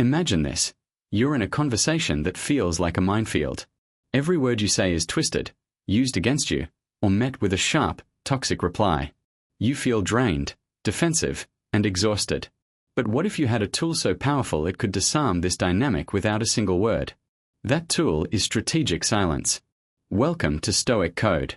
Imagine this. You're in a conversation that feels like a minefield. Every word you say is twisted, used against you, or met with a sharp, toxic reply. You feel drained, defensive, and exhausted. But what if you had a tool so powerful it could disarm this dynamic without a single word? That tool is strategic silence. Welcome to Stoic Code.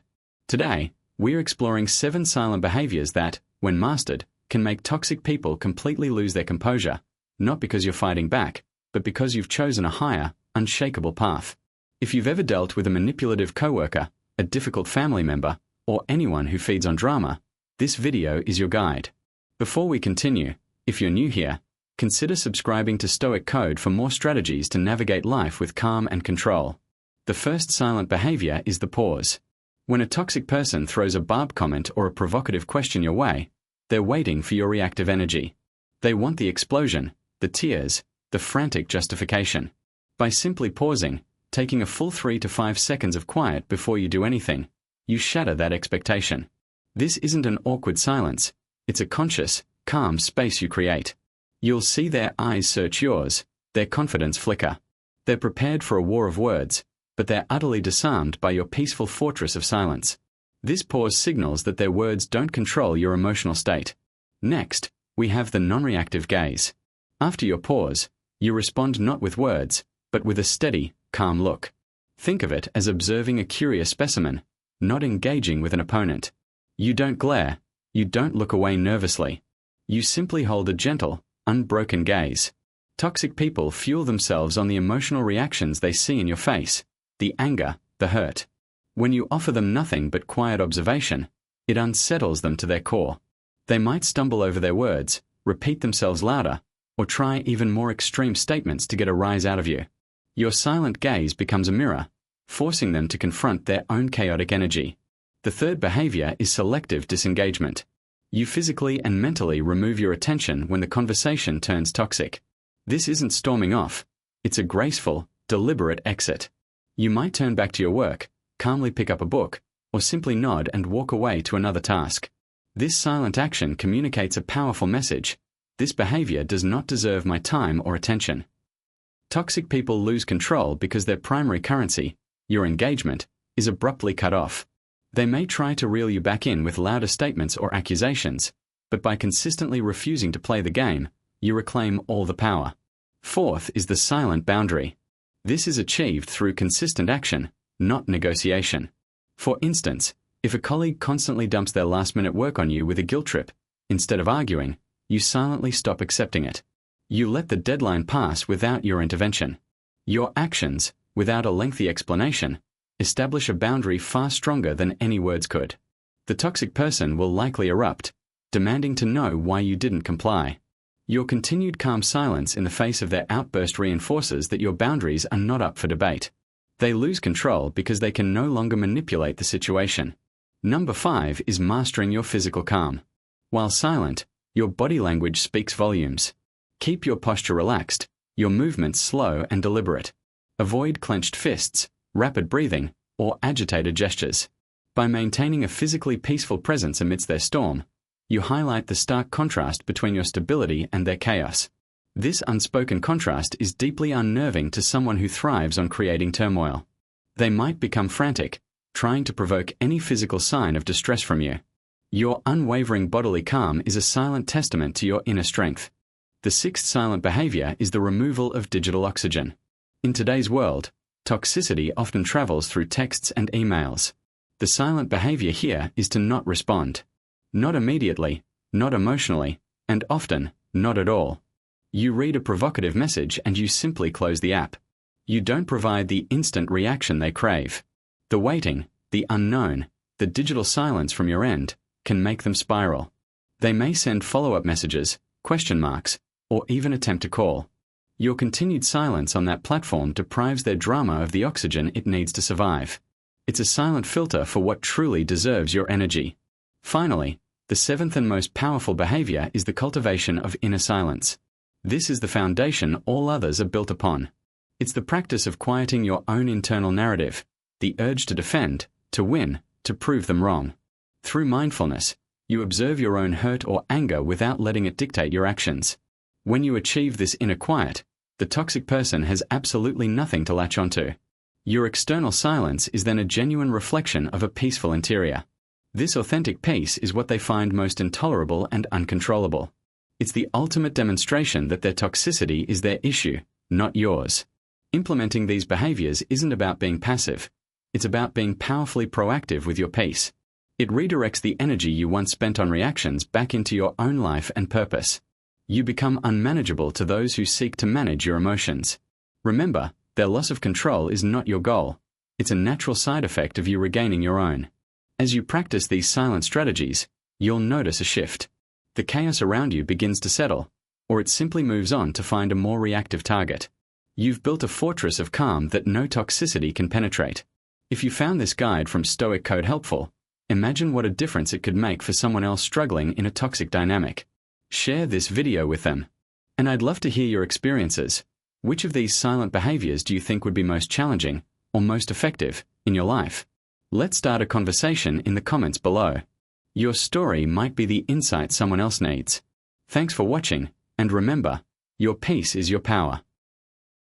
Today, we're exploring 7 silent behaviors that, when mastered, can make toxic people completely lose their composure, not because you're fighting back, but because you've chosen a higher, unshakable path. If you've ever dealt with a manipulative coworker, a difficult family member, or anyone who feeds on drama, this video is your guide. Before we continue, if you're new here, consider subscribing to Stoic Code for more strategies to navigate life with calm and control. The first silent behavior is the pause. When a toxic person throws a barbed comment or a provocative question your way, they're waiting for your reactive energy. They want the explosion, the tears, the frantic justification. By simply pausing, taking a full 3 to 5 seconds of quiet before you do anything, you shatter that expectation. This isn't an awkward silence, it's a conscious, calm space you create. You'll see their eyes search yours, their confidence flicker. They're prepared for a war of words, but they're utterly disarmed by your peaceful fortress of silence. This pause signals that their words don't control your emotional state. Next, we have the non-reactive gaze. After your pause, you respond not with words, but with a steady, calm look. Think of it as observing a curious specimen, not engaging with an opponent. You don't glare, you don't look away nervously. You simply hold a gentle, unbroken gaze. Toxic people fuel themselves on the emotional reactions they see in your face, the anger, the hurt. When you offer them nothing but quiet observation, it unsettles them to their core. They might stumble over their words, repeat themselves louder, or try even more extreme statements to get a rise out of you. Your silent gaze becomes a mirror, forcing them to confront their own chaotic energy. The third behavior is selective disengagement. You physically and mentally remove your attention when the conversation turns toxic. This isn't storming off, it's a graceful, deliberate exit. You might turn back to your work, calmly pick up a book, or simply nod and walk away to another task. This silent action communicates a powerful message. This behavior does not deserve my time or attention. Toxic people lose control because their primary currency, your engagement, is abruptly cut off. They may try to reel you back in with louder statements or accusations, but by consistently refusing to play the game, you reclaim all the power. Fourth is the silent boundary. This is achieved through consistent action, not negotiation. For instance, if a colleague constantly dumps their last-minute work on you with a guilt trip, instead of arguing, you silently stop accepting it. You let the deadline pass without your intervention. Your actions, without a lengthy explanation, establish a boundary far stronger than any words could. The toxic person will likely erupt, demanding to know why you didn't comply. Your continued calm silence in the face of their outburst reinforces that your boundaries are not up for debate. They lose control because they can no longer manipulate the situation. Number 5 is mastering your physical calm. While silent, your body language speaks volumes. Keep your posture relaxed, your movements slow and deliberate. Avoid clenched fists, rapid breathing, or agitated gestures. By maintaining a physically peaceful presence amidst their storm, you highlight the stark contrast between your stability and their chaos. This unspoken contrast is deeply unnerving to someone who thrives on creating turmoil. They might become frantic, trying to provoke any physical sign of distress from you. Your unwavering bodily calm is a silent testament to your inner strength. The sixth silent behavior is the removal of digital oxygen. In today's world, toxicity often travels through texts and emails. The silent behavior here is to not respond. Not immediately, not emotionally, and often, not at all. You read a provocative message and you simply close the app. You don't provide the instant reaction they crave. The waiting, the unknown, the digital silence from your end can make them spiral. They may send follow-up messages, question marks, or even attempt to call. Your continued silence on that platform deprives their drama of the oxygen it needs to survive. It's a silent filter for what truly deserves your energy. Finally, the seventh and most powerful behavior is the cultivation of inner silence. This is the foundation all others are built upon. It's the practice of quieting your own internal narrative, the urge to defend, to win, to prove them wrong. Through mindfulness, you observe your own hurt or anger without letting it dictate your actions. When you achieve this inner quiet, the The toxic person has absolutely nothing to latch onto. Your external silence is then a genuine reflection of a peaceful interior. This authentic peace is what they find most intolerable and uncontrollable. It's the ultimate demonstration that their toxicity is their issue, not yours. Implementing these behaviors isn't about being passive. It's about being powerfully proactive with your peace. It redirects the energy you once spent on reactions back into your own life and purpose. You become unmanageable to those who seek to manage your emotions. Remember, their loss of control is not your goal. It's a natural side effect of you regaining your own. As you practice these silent strategies, you'll notice a shift. The chaos around you begins to settle, or it simply moves on to find a more reactive target. You've built a fortress of calm that no toxicity can penetrate. If you found this guide from Stoic Code helpful, imagine what a difference it could make for someone else struggling in a toxic dynamic. Share this video with them. And I'd love to hear your experiences. Which of these silent behaviors do you think would be most challenging or most effective in your life? Let's start a conversation in the comments below. Your story might be the insight someone else needs. Thanks for watching, and remember, your peace is your power.